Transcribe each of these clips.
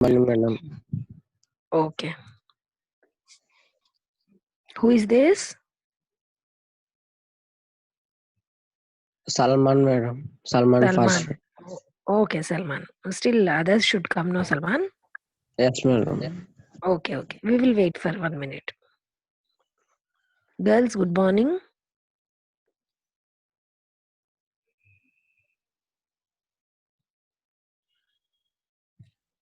Morning, madam. Okay. Who is this? Salman, madam. Salman Salman. first. Okay, Salman. Still others should come, no, Salman? Yes, madam. Okay, okay. We will wait for 1 minute. Girls, good morning.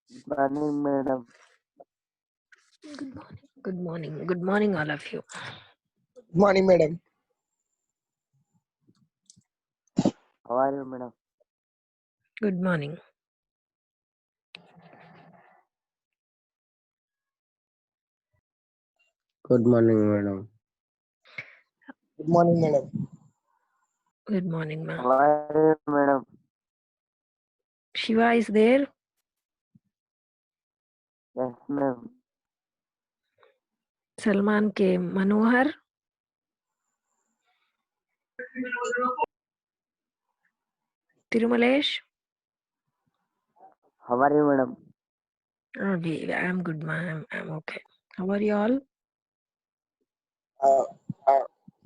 Good morning, madam. Good morning. Good morning. Good morning, all of you. Good morning, madam. How are you, madam? Good morning. Good morning, madam. Good morning, madam. Good morning, How ma. are you, madam? Shiva is there. Yes, ma'am. Salman K. Manohar. Tirumalesh. How are you, madam? I am good, ma. I'm okay. How are you all? Uh,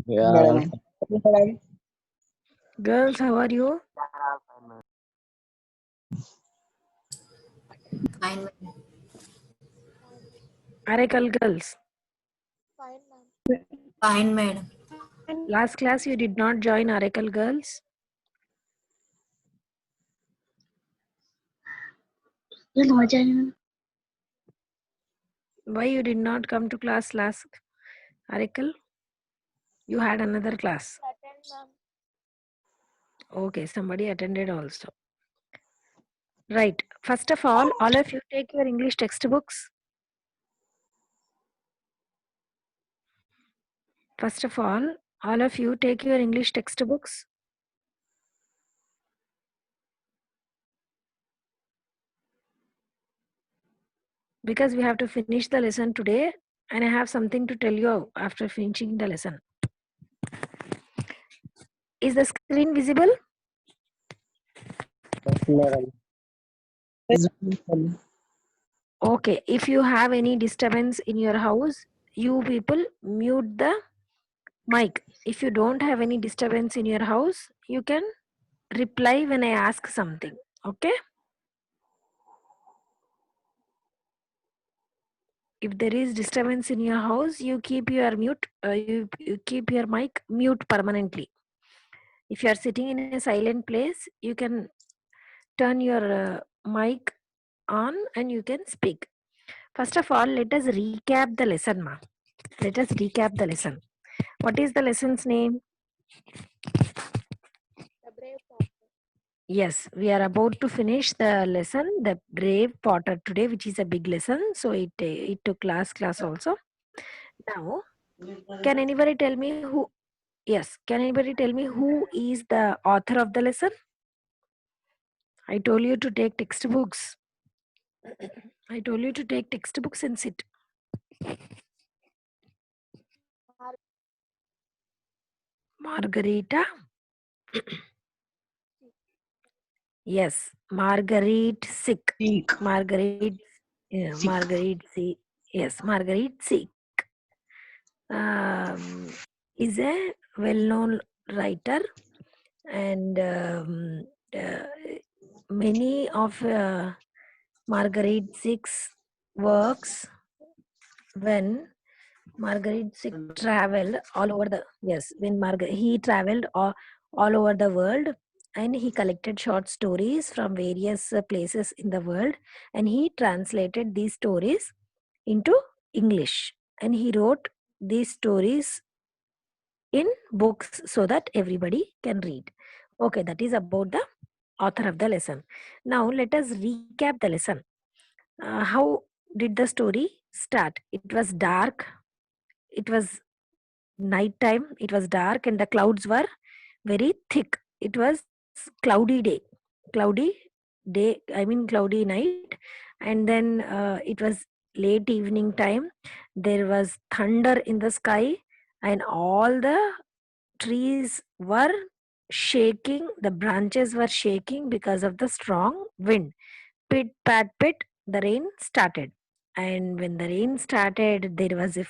Yeah, madam. Madam. Girls, how are you? Fine, Arakal girls. fine, madam. Last class you did not join Arakal girls. Why you did not come to class last Arakal? You had another class. Okay, somebody attended also. Right. First of all of you take your English textbooks. First of all of you take your English textbooks. Because we have to finish the lesson today and I have something to tell you after finishing the lesson. Is the screen visible? yes, madam. Yes, madam. Okay. If you have any disturbance in your house, you people mute the mic. If you don't have any disturbance in your house, you can reply when I ask something. Okay? If there is disturbance in your house, you keep your you keep your mic mute permanently. If you are sitting in a silent place, you can turn your mic on and you can speak. First of all, let us recap the lesson, ma. Let us recap the lesson. What is the lesson's name? Yes, we are about to finish the lesson, The Brave Potter today, which is a big lesson. So it took last class also. Now, can anybody tell me who? Yes, can anybody tell me who is the author of the lesson? I told you to take textbooks. I told you to take textbooks and sit. Margarita. Yes, Marguerite Sick. Seek. Marguerite. Sick. Marguerite Sick. Yes, Marguerite Sick. Is a well-known writer, and uh, many of Marguerite Sick's works, when Marguerite Sick traveled all over the he traveled all over the world, and he collected short stories from various places in the world, and he translated these stories into English, and he wrote these stories in books so that everybody can read. Okay, that is about the author of the lesson. Now let us recap the lesson. How did the story start? It was dark. It was night time. It was dark and the clouds were very thick. It was cloudy day. Cloudy day, I mean cloudy night. And then it was late evening time. There was thunder in the sky and all the trees were shaking. The branches were shaking because of the strong wind. Pit pat pit, the rain started. And when the rain started, there was a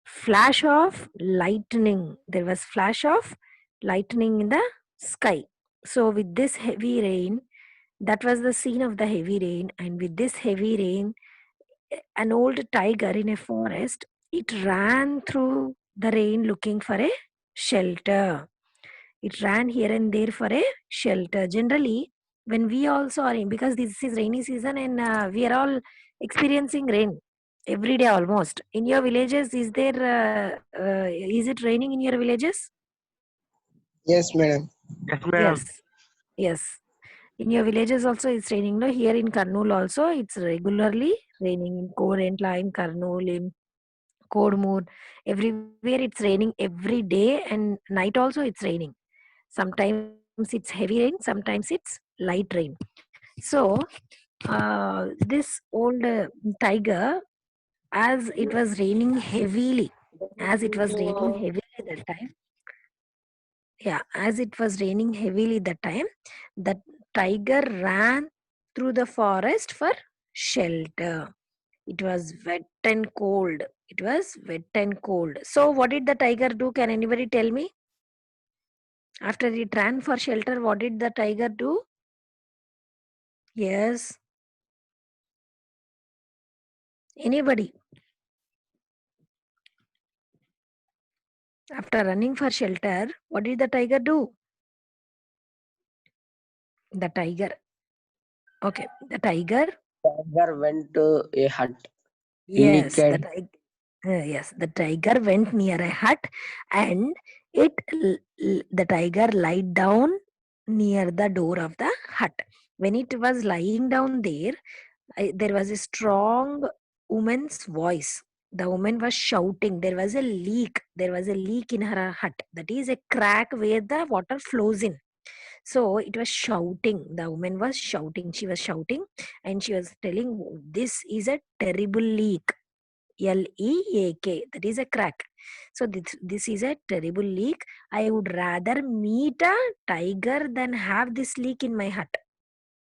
flash of lightning. There was flash of lightning in the sky. So with this heavy rain, that was the scene of the heavy rain. And with this heavy rain, an old tiger in a forest, it ran through the rain looking for a shelter. It ran here and there for a shelter. Generally, when we also are in, because this is rainy season and we are all experiencing rain every day almost. In your villages, is it raining in your villages? Yes, madam. Yes, madam. Yes, yes. In your villages also it's raining. No, here in Karnool also it's regularly raining in Korentla, in Karnool, in Kodmur, everywhere it's raining every day and night also it's raining. Sometimes it's heavy rain, sometimes it's light rain. So this old tiger, as it was raining heavily, as it was raining heavily that time, as it was raining heavily that time, the tiger ran through the forest for shelter. It was wet and cold. It was wet and cold. So, what did the tiger do? Can anybody tell me? After it ran for shelter, what did the tiger do? Yes. Anybody? After running for shelter, what did the tiger do? The tiger. Okay. The tiger. Tiger went to a hut. Yes. The Naked. tiger. Yes, the tiger went near a hut and the tiger lied down near the door of the hut. When it was lying down there, there was a strong woman's voice. The woman was shouting. There was a leak. There was a leak in her hut. That is a crack where the water flows in. So it was shouting. The woman was shouting. She was shouting and she was telling, this is a terrible leak. Leak. That is a crack. So this is a terrible leak. I would rather meet a tiger than have this leak in my hut.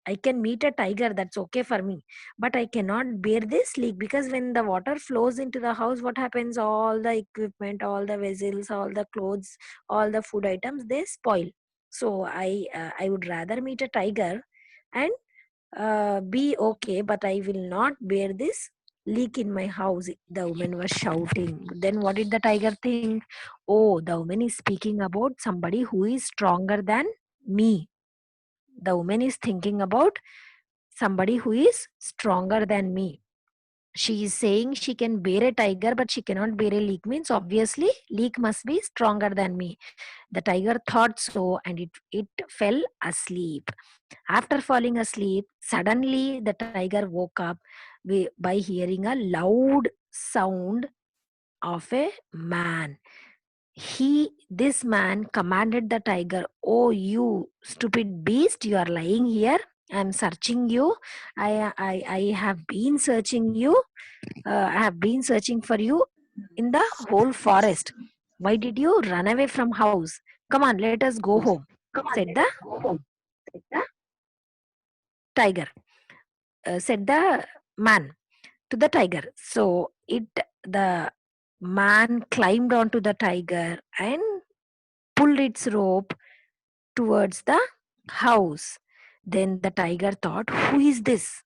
I can meet a tiger, that's okay for me. But I cannot bear this leak because when the water flows into the house, what happens? All the equipment, all the vessels, all the clothes, all the food items, they spoil. So I would rather meet a tiger and be okay, but I will not bear this leak in my house. The woman was shouting. Then what did the tiger think? Oh, the woman is speaking about somebody who is stronger than me. The woman is thinking about somebody who is stronger than me. She is saying she can bear a tiger, but she cannot bear a leek. Means obviously, leek must be stronger than me. The tiger thought so, and it fell asleep. After falling asleep, suddenly the tiger woke up by hearing a loud sound of a man. This man commanded the tiger, "Oh, you stupid beast, you are lying here. I'm searching you. I have been searching you. I have been searching for you in the whole forest. Why did you run away from house? Come on, let us go home," said the tiger. Said the man to the tiger. So the man climbed onto the tiger and pulled its rope towards the house. Then the tiger thought, who is this?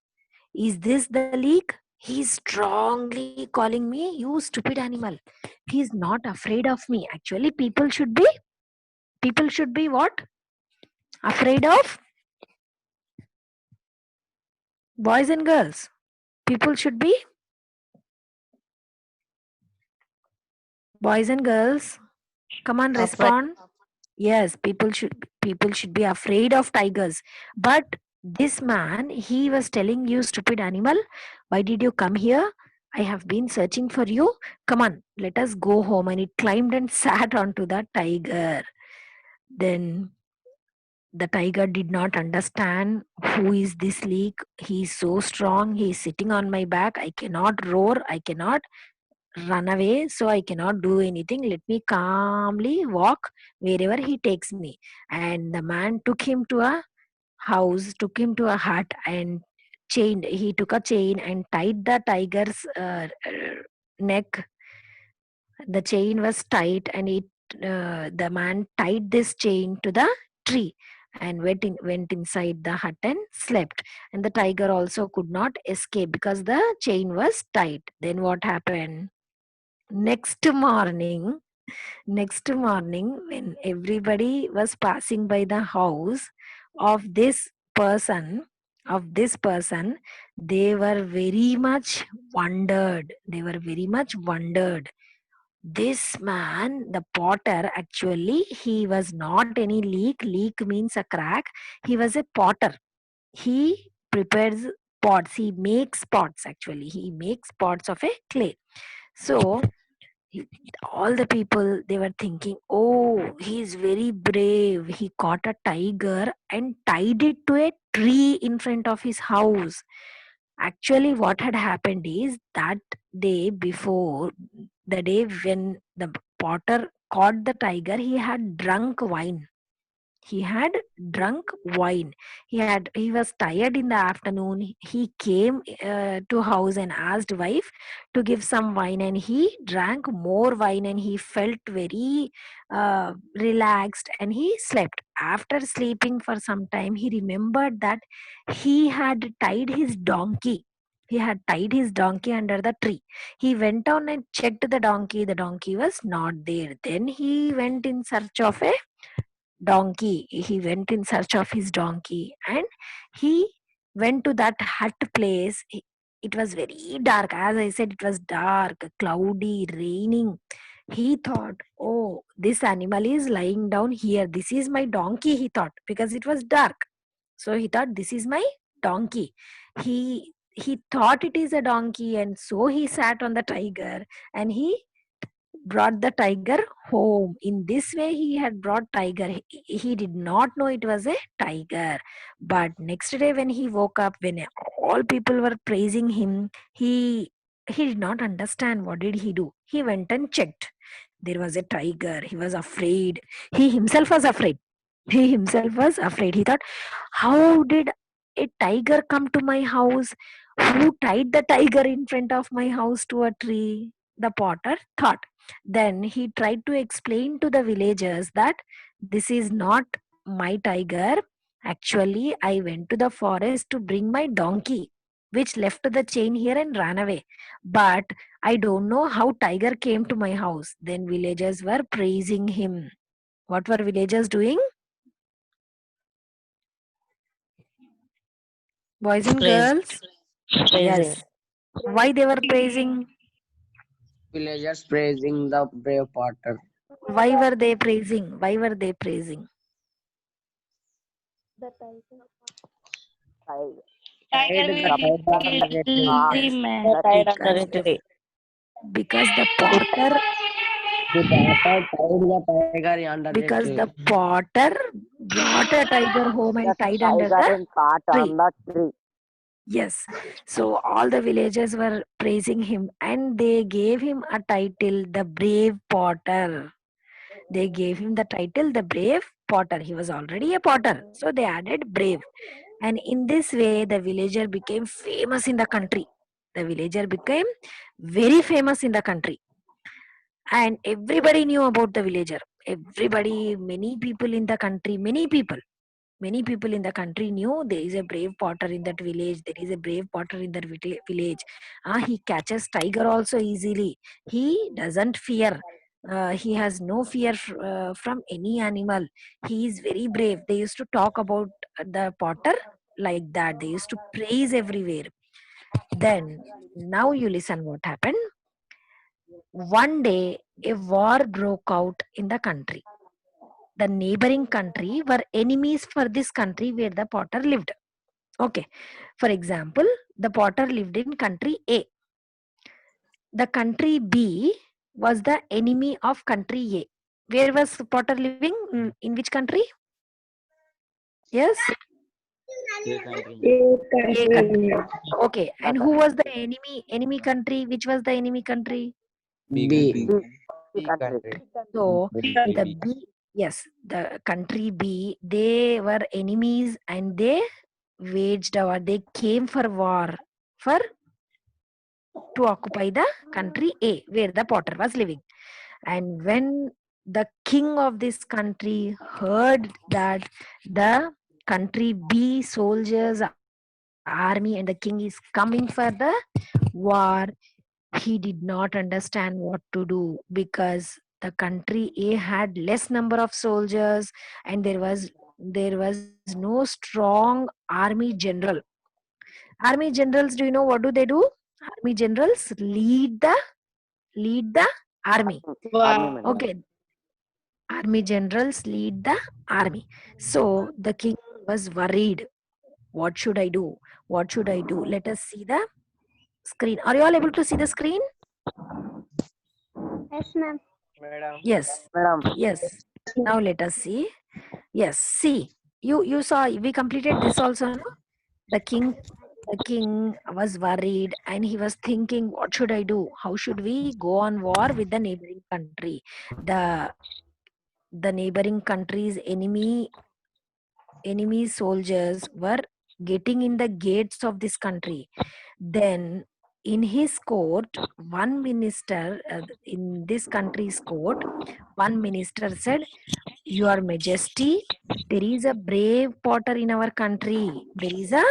Is this the leak? He is strongly calling me, you stupid animal. He is not afraid of me. Actually, people should be what? Afraid of boys and girls. People should be boys and girls. Come on, Afraid. respond. Yes, people should be afraid of tigers. But this man, he was telling, you stupid animal, why did you come here? I have been searching for you. Come on, let us go home. And it climbed and sat onto the tiger. Then the tiger did not understand, who is this leak. He is so strong. He is sitting on my back. I cannot roar. I cannot run away, so I cannot do anything. Let me calmly walk wherever he takes me. And the man took him to a house, took him to a hut, and He took a chain and tied the tiger's neck. The chain was tight, and the man tied this chain to the tree and went inside the hut and slept. And the tiger also could not escape because the chain was tight. Then what happened? Next morning, when everybody was passing by the house of this person, they were very much wondered. This man, the potter, actually, he was not any leek. Leek means a crack. He was a potter. He prepares pots. He makes pots, actually. He makes pots of a clay. So, all the people, they were thinking, oh, he's very brave. He caught a tiger and tied it to a tree in front of his house. Actually, what had happened is that day before, the day when the potter caught the tiger, he had drunk wine. He was tired in the afternoon. He came to house and asked wife to give some wine, and he drank more wine, and he felt very relaxed, and he slept. After sleeping for some time, he remembered that he had tied his donkey. He had tied his donkey under the tree. He went on and checked the donkey. The donkey was not there. Then he went in search of a donkey. He went in search of his donkey, and he went to that hut place. It was very dark. As I said, it was dark, cloudy, raining. He thought, oh, this animal is lying down here. This is my donkey, he thought, because it was dark. So he thought, this is my donkey. He thought it is a donkey, and so he sat on the tiger, and he brought the tiger home. In this way, he had brought tiger. He did not know it was a tiger. But next day, when he woke up, when all people were praising him, he did not understand. What did he do? He went and checked. There was a tiger. He was afraid. He himself was afraid. He thought, how did a tiger come to my house? Who tied the tiger in front of my house to a tree? The potter thought. Then he tried to explain to the villagers that this is not my tiger. Actually, I went to the forest to bring my donkey, which left the chain here and ran away. But I don't know how tiger came to my house. Then villagers were praising him. What were villagers doing? Boys and girls? Yes. Why they were praising? Villagers praising the brave potter. Why were they praising? Why were they praising? Tied the tiger Because the potter under the potter brought a tiger home and tied under the caught tree. on the tree. Yes. So all the villagers were praising him, and they gave him a title, the brave potter. They gave him the title, the brave potter. He was already a potter, so they added brave. And in this way, the villager became famous in the country. The villager became very famous in the country. And everybody knew about the villager. Many people in the country knew there is a brave potter in that village. There is a brave potter in that village. He catches tiger also easily. He doesn't fear. He has no fear from any animal. He is very brave. They used to talk about the potter like that. They used to praise everywhere. Then, now you listen what happened. One day, a war broke out in the country. The neighboring country were enemies for this country where the potter lived. Okay. For example, the potter lived in country A. The country B was the enemy of country A. Where was potter living? In which country? Yes? A country. Okay. And who was the enemy country? Which was the enemy country? B. Country. So the B, yes, the country B, they were enemies, and they waged a war. They came for war for to occupy the country A, where the potter was living. And when the king of this country heard that the country B soldiers, army, and the king is coming for the war, he did not understand what to do, because the country A had less number of soldiers, and there was no strong army general. Army generals, do you know what do they do? Army generals lead the army. Army, madam. Okay, army generals lead the army. So the king was worried. What should I do? What should I do? Let us see the screen. Are you all able to see the screen? Yes, ma'am. Madam. Yes. Madam. Yes. Now let us see. Yes. See, you saw we completed this also. No? The king was worried, and he was thinking, what should I do? How should we go on war with the neighboring country? The the neighboring country's enemy soldiers were getting in the gates of this country. Then in his court, one minister, in this country's court, one minister said, your majesty, there is a brave potter in our country. There is a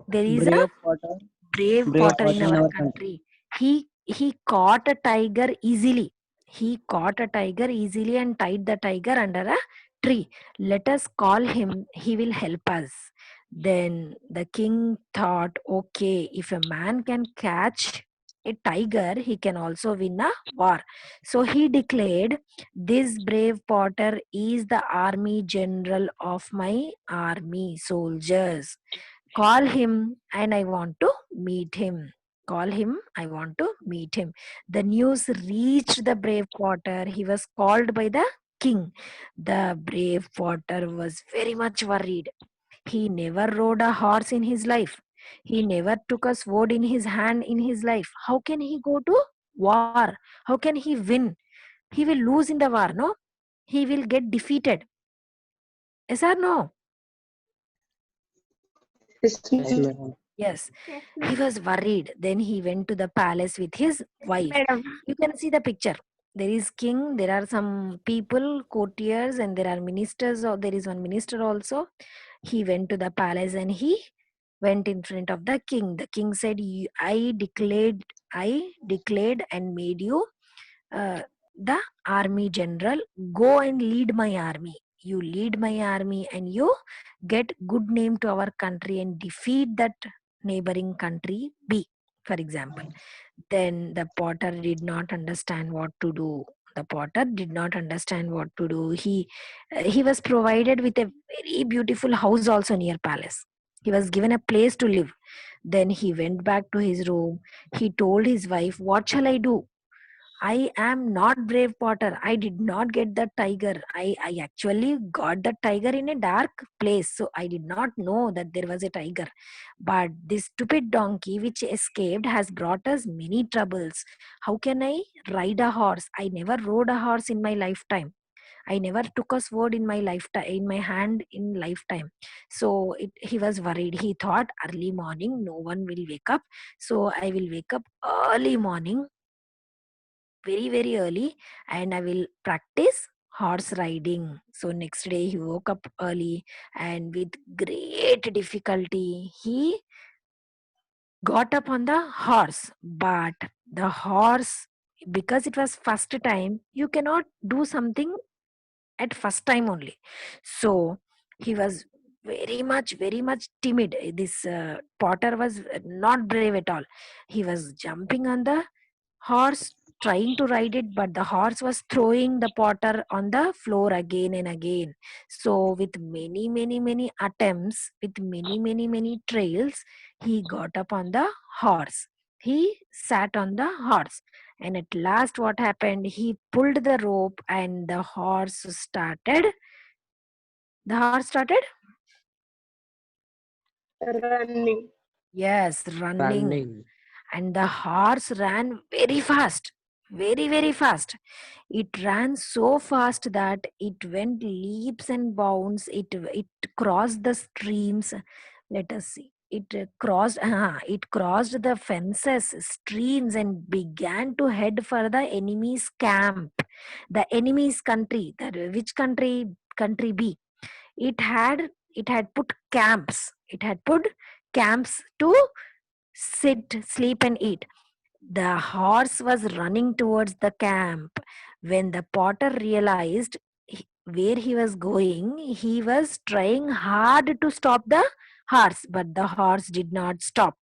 Brave potter. brave Brave potter potter in our country. He caught a tiger easily. He caught a tiger easily and tied the tiger under a tree. Let us call him. He will help us. Then the king thought, okay, if a man can catch a tiger, he can also win a war. So he declared, this brave potter is the army general of my army soldiers. Call him, and I want to meet him. Call him, I want to meet him. The news reached the brave potter. He was called by the king. The brave potter was very much worried. He never rode a horse in his life. He never took a sword in his hand in his life. How can he go to war? How can he win? He will lose in the war, no? He will get defeated. Yes or no? Yes, Yes, ma'am. madam. Yes. Yes, He ma'am. was worried. Then he went to the palace with his wife. Madam. You can see the picture. There is king, there are some people, courtiers, and there are ministers, or there is one minister also. He went to the palace and he went in front of the king. The king said, I declared and made you the army general. Go and lead my army. You lead my army and you get good name to our country and defeat that neighboring country B, for example. Then the potter did not understand what to do. The potter did not understand what to do. He was provided with a very beautiful house also near palace. He was given a place to live. Then he went back to his room. He told his wife, what shall I do? I am not brave potter. I did not get the tiger. I actually got the tiger in a dark place. So I did not know that there was a tiger. But this stupid donkey which escaped has brought us many troubles. How can I ride a horse? I never rode a horse in my lifetime. I never took a sword in my lifetime, in my hand in lifetime. So he was worried. He thought early morning no one will wake up. So I will wake up early morning, very very early, and I will practice horse riding. So next day he woke up early, and with great difficulty he got up on the horse. But the horse, because it was first time, you cannot do something at first time only. So he was very much timid. This potter was not brave at all. He was jumping on the horse, trying to ride it, but the horse was throwing the potter on the floor again and again. So with many attempts, with many trails, he got up on the horse. He sat on the horse, and at last what happened, he pulled the rope and the horse started Running. yes, running. Running. And the horse ran very fast, very, very fast. It ran so fast that it went leaps and bounds. It crossed the streams. Let us see. It crossed the fences, streams, and began to head for the enemy's camp, the enemy's country. That which country B? It had it had put camps. It had put camps to sit, sleep, and eat. The horse was running towards the camp. When the potter realized where he was going, he was trying hard to stop the horse, but the horse did not stop.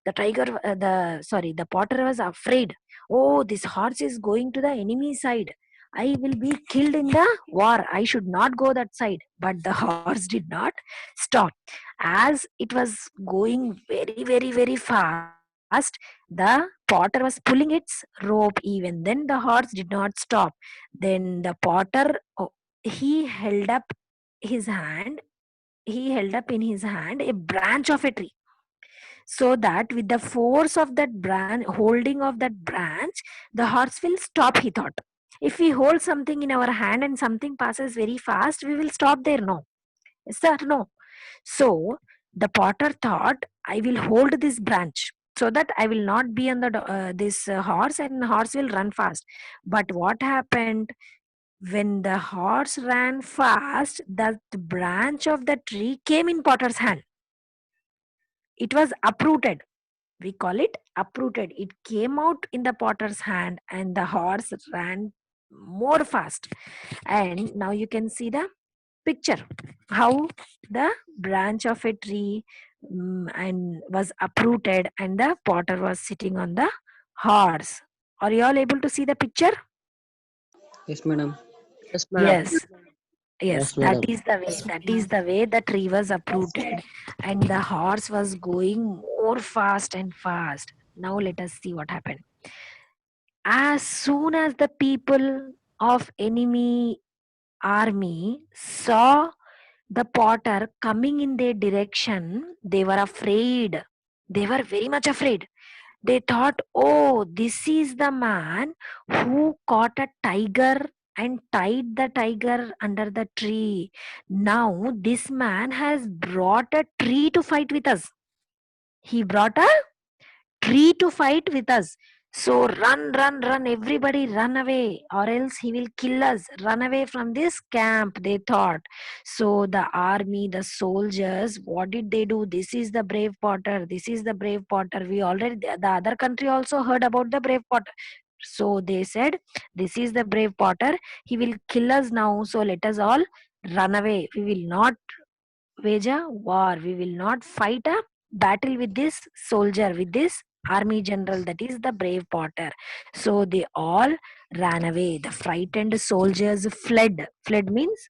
The potter was afraid. Oh, this horse is going to the enemy side. I will be killed in the war. I should not go that side. But the horse did not stop. As it was going very, very, very fast, the potter was pulling its rope. Even then, the horse did not stop. Then the potter, he held up his hand. He held up in his hand a branch of a tree, so that with the force of that branch, holding of that branch, the horse will stop, he thought. If we hold something in our hand and something passes very fast, we will stop there. No. Yes or no? So the potter thought, I will hold this branch so that I will not be on the this horse, and horse will run fast. But what happened? When the horse ran fast, the branch of the tree came in potter's hand. It was uprooted. We call it uprooted. It came out in the potter's hand, and the horse ran more fast. And now you can see the picture how the branch of a tree and was uprooted, and the potter was sitting on the horse. Are you all able to see the picture? Yes, madam. Yes, madam. Yes. Yes, Yes, madam. that is the way. That is the way the tree was uprooted, and the horse was going more fast and fast. Now let us see what happened. As soon as the people of enemy army saw the potter coming in their direction, they were afraid. They were very much afraid. They thought, oh, this is the man who caught a tiger and tied the tiger under the tree. Now, this man has brought a tree to fight with us. He brought a tree to fight with us. So run, run, run, everybody run away, or else he will kill us. Run away from this camp, they thought. So the army, the soldiers, what did they do? This is the brave potter. This is the brave potter. We already, the other country also heard about the brave potter. So they said, this is the brave potter. He will kill us now. So let us all run away. We will not wage a war. We will not fight a battle with this soldier, with this army general, that is the brave potter. So they all ran away. The frightened soldiers fled. Fled means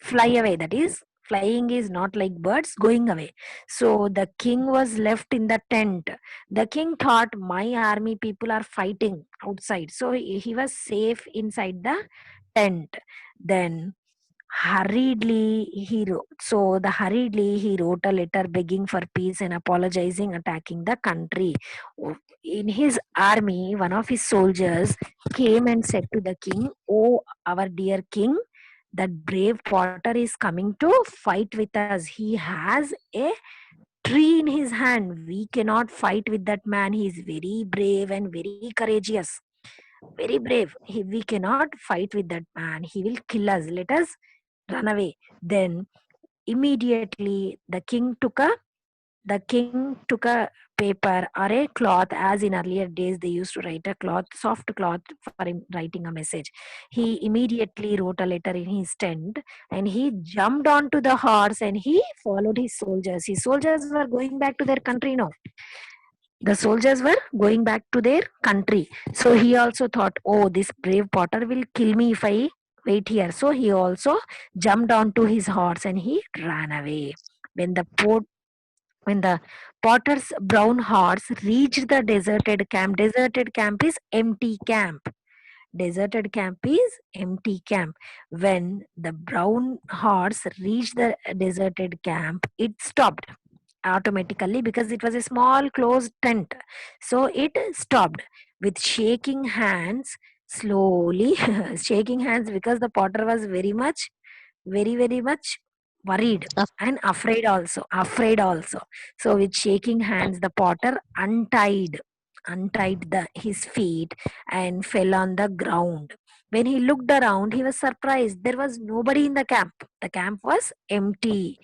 fly away. That is, flying is not like birds going away. So the king was left in the tent. The king thought, my army people are fighting outside, so he was safe inside the tent. Then hurriedly he wrote a letter begging for peace and apologizing, attacking the country. In his army, one of his soldiers came and said to the king, oh, our dear king, that brave potter is coming to fight with us. He has a tree in his hand. We cannot fight with that man. He is very brave and very courageous, very brave. We cannot fight with that man. He will kill us. Let us run away. Then immediately the king took a paper or a cloth, as in earlier days they used to write a cloth, soft cloth, for him writing a message. He immediately wrote a letter in his tent, and he jumped onto the horse and he followed his soldiers. His soldiers were going back to their country now. The soldiers were going back to their country. So he also thought, oh, this brave potter will kill me if I wait here. So he also jumped onto his horse and he ran away. When the potter's brown horse reached the deserted camp is empty camp. Deserted camp is empty camp. When the brown horse reached the deserted camp, it stopped. automatically because it was a small closed tent. So it stopped with shaking hands slowly, shaking hands because the potter was very much worried and afraid also. So with shaking hands, the potter untied his feet and fell on the ground. When he looked around, he was surprised. There was nobody in the camp. The camp was empty.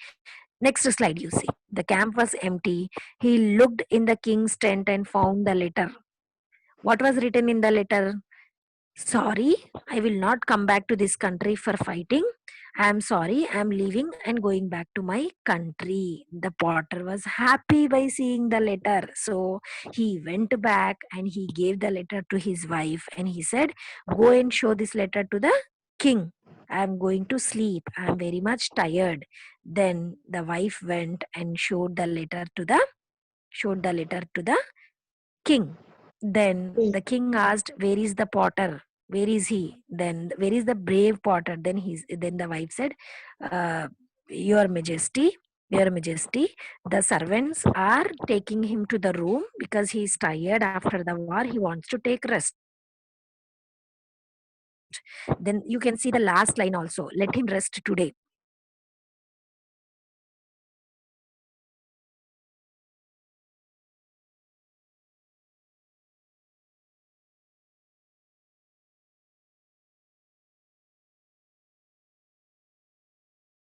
Next slide, you see. The camp was empty. He looked in the king's tent and found the letter. What was written in the letter? Sorry, I will not come back to this country for fighting. I am sorry, I am leaving and going back to my country. The potter was happy by seeing the letter. So he went back and he gave the letter to his wife and he said, go and show this letter to the king. I am going to sleep. I am very much tired. Then the wife went and showed the letter to the king. Then the king asked, where is the potter? Where is he? Then where is the brave potter? Then the wife said, uh, your majesty, your majesty, the servants are taking him to the room because he is tired after the war. He wants to take rest. Then you can see the last line also. Let him rest today.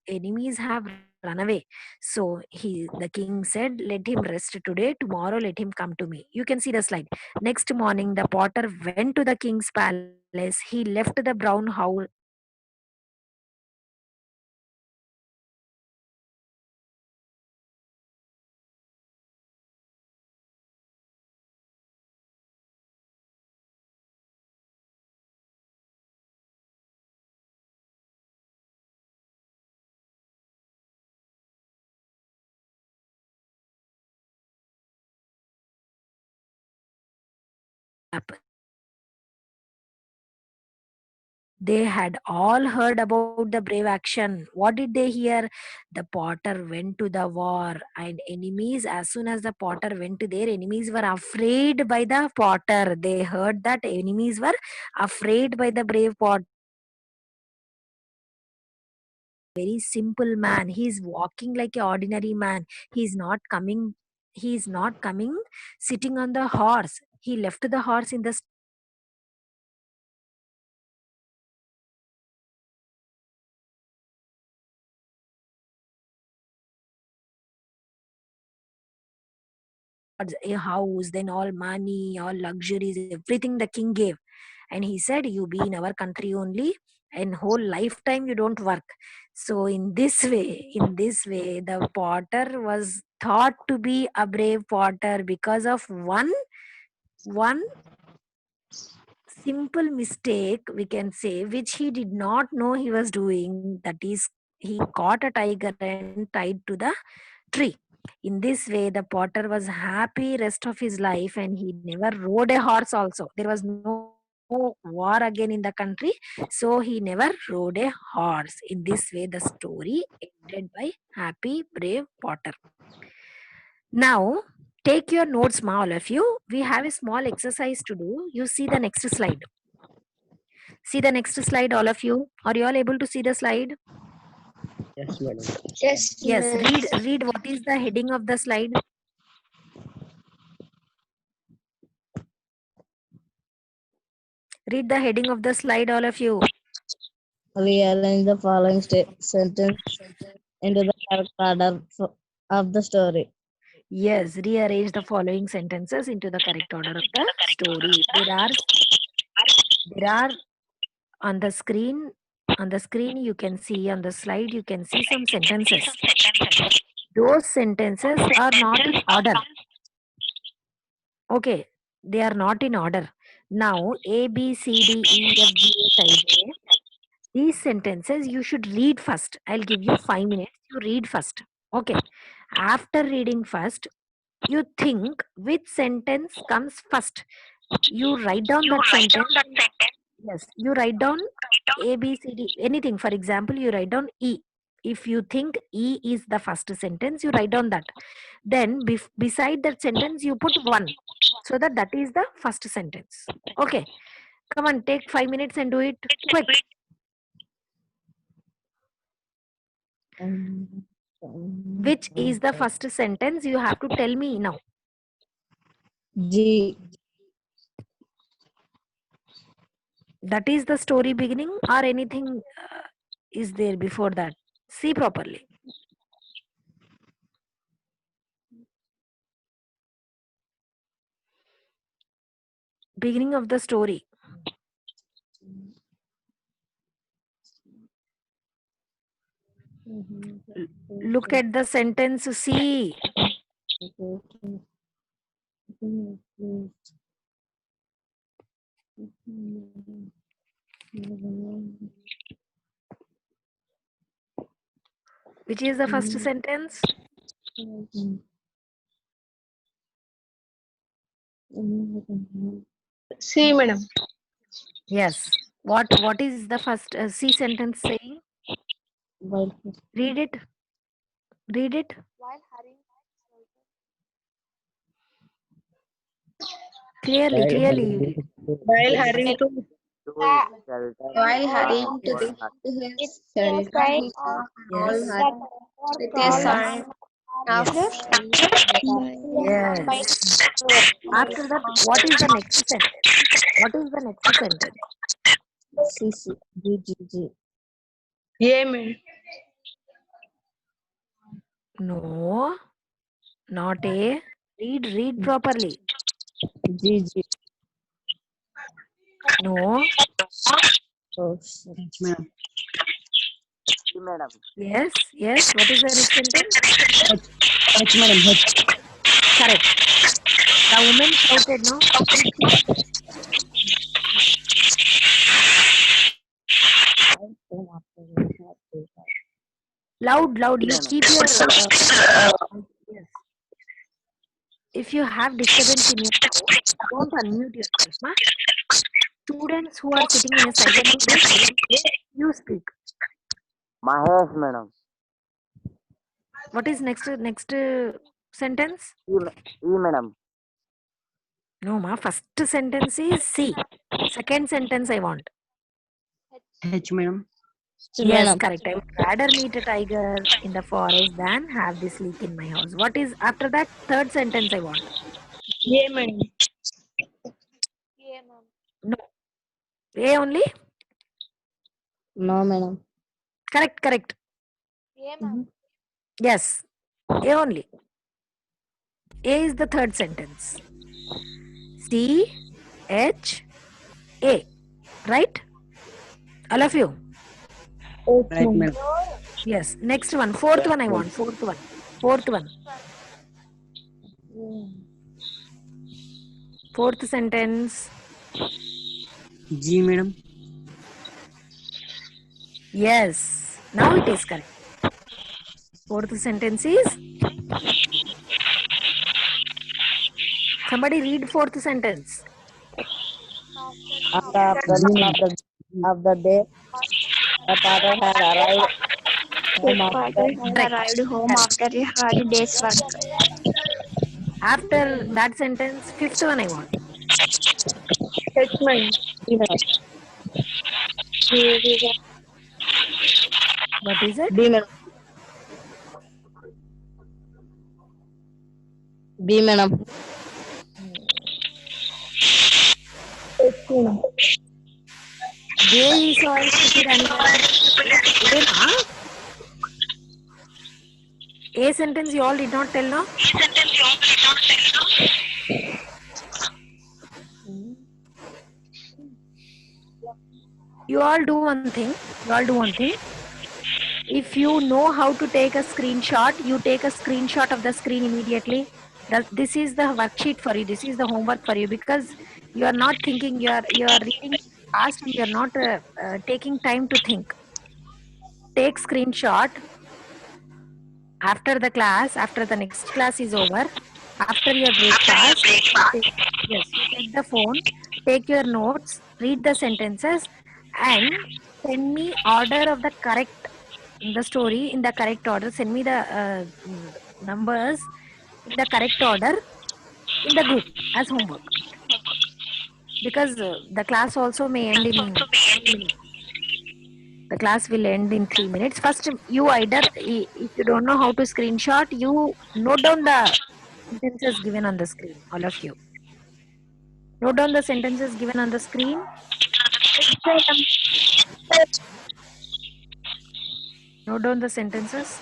Enemies have run away. So the king said, let him rest today. Tomorrow, let him come to me. You can see the slide. Next morning, the potter went to the king's palace. He left the brown house. They had all heard about the brave action. What did they hear? The potter went to the war, and enemies, as soon as the potter went there, enemies were afraid by the potter. They heard that enemies were afraid by the brave potter. Very simple man. He's walking like an ordinary man. He's not coming sitting on the horse. He left the horse in the a house, then all money, all luxuries, everything the king gave. And he said, you be in our country only, and whole lifetime you don't work. So in this way, the potter was thought to be a brave potter because of one simple mistake, we can say, which he did not know he was doing. That is, he caught a tiger and tied to the tree. In this way, the potter was happy rest of his life, and he never rode a horse also. There was no war again in the country, so he never rode a horse. In this way, the story ended by happy brave potter. Now, take your notes, ma, all of you. We have a small exercise to do. You see the next slide. See the next slide, all of you. Are you all able to see the slide? Yes, madam. Yes. Read what is the heading of the slide. Read the heading of the slide, all of you. Rearrange the following sentence into the correct order of the story. Yes, rearrange the following sentences into the correct order of the story. There are on the screen. On the screen, you can see on the slide. You can see some sentences. Those sentences are not in order. Okay, they are not in order. Now, A, B, C, D, E, F, G, H, I, J. These sentences you should read first. I'll give you 5 minutes. You read first. Okay. After reading first, you think which sentence comes first. You write down that sentence. Yes, you write down A, B, C, D, anything. For example, you write down E. If you think E is the first sentence, you write down that. Then beside that sentence, you put 1. So that is the first sentence. Okay. Come on, take 5 minutes and do it quick. Which is the first sentence? You have to tell me now. G. That is the story beginning or anything is there before that? See properly. Beginning of the story. Look at the sentence C. Which is the first sentence? C, madam. Yes. What is the first C sentence saying? Read it. Read it. Clearly. While hurrying to While hurrying to his shelter, he Yes. with a sign Yes. Yes. After that, what is the next sentence? What is the next sentence? C, C, G, G, G. Yeah, madam. No, not A. Read properly. G, G. No. Oh, shit. madam. Yes. What is the next sentence? H, madam. H. Correct. The woman shouted, no? Loud. You keep your. Yes. If you have disturbance in your house, don't unmute yourself, ma. Students who are sitting in a silent place, you speak. Mahesh, madam. What is next sentence? E, madam. No, ma. First sentence is C. Second sentence I want. H, madam. Yes, correct. I would rather meet a tiger in the forest than have this leak in my house. What is after that? Third sentence I want. Yeah, madam. No. A only? No, madam. Correct. Yes. A only. A is the third sentence. C, H, A. Right? All of you? Right, madam. Yes. Next one. Fourth one I want. Fourth one. Fourth sentence. G, madam. Yes. Now it is correct. Fourth sentence is. Somebody read fourth sentence. After the day, the father had arrived home after a hard day's work. After that sentence, fifth one I want. H, madam. What is it? B, madam. B, madam. They saw a stupid animal. A sentence you all did not tell, no? You all do one thing. If you know how to take a screenshot, you take a screenshot of the screen immediately. This is the worksheet for you. This is the homework for you because you are not thinking. You are reading fast and you are not taking time to think. Take screenshot after the class. After the next class is over. After your breakfast, yes, you take the phone, take your notes, read the sentences, and send me order of the correct the story in the correct order. Send me the numbers in the correct order in the group as homework. Because the class also may end in 3 minutes. The class will end in 3 minutes. First, you either, if you don't know how to screenshot, you note down the sentences given on the screen, all of you. Note down the sentences given on the screen. Note down the sentences.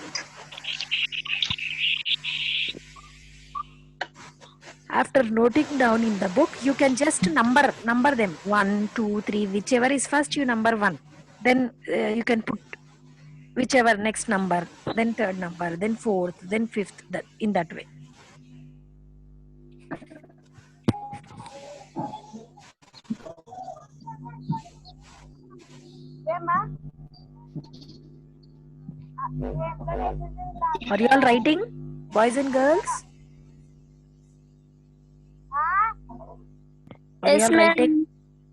After noting down in the book, you can just number them 1, 2, 3, whichever is first, you number 1. Then you can put whichever next number, then third number, then fourth, then fifth, in that way. Are you all writing, boys and girls? Are you Yes, all writing? ma'am.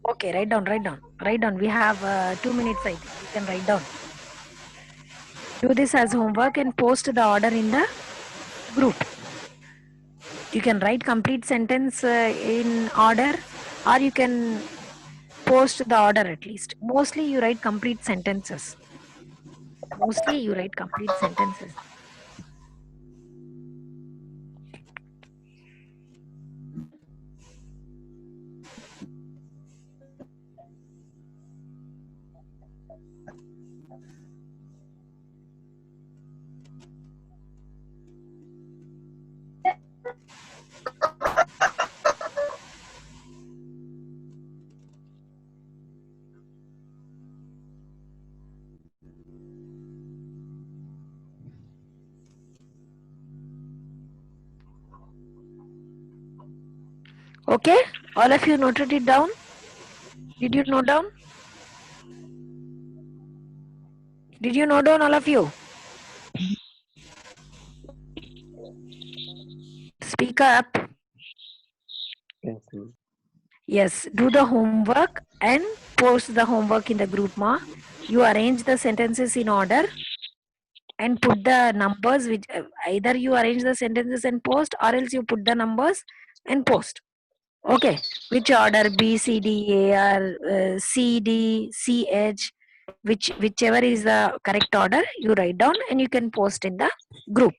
Okay, write down. We have 2 minutes, I think. You can write down. Do this as homework and post the order in the group. You can write complete sentence in order, or you can post the order at least. Mostly you write complete sentences. Okay, all of you noted it down? Did you note down? Did you note down, all of you? Speak up. Yes, ma'am. Yes, do the homework and post the homework in the group, ma. You arrange the sentences in order and put the numbers, which either you arrange the sentences and post, or else you put the numbers and post. Okay, which order? B, C, D, A, R, C, D, C, H, whichever is the correct order, you write down and you can post in the group.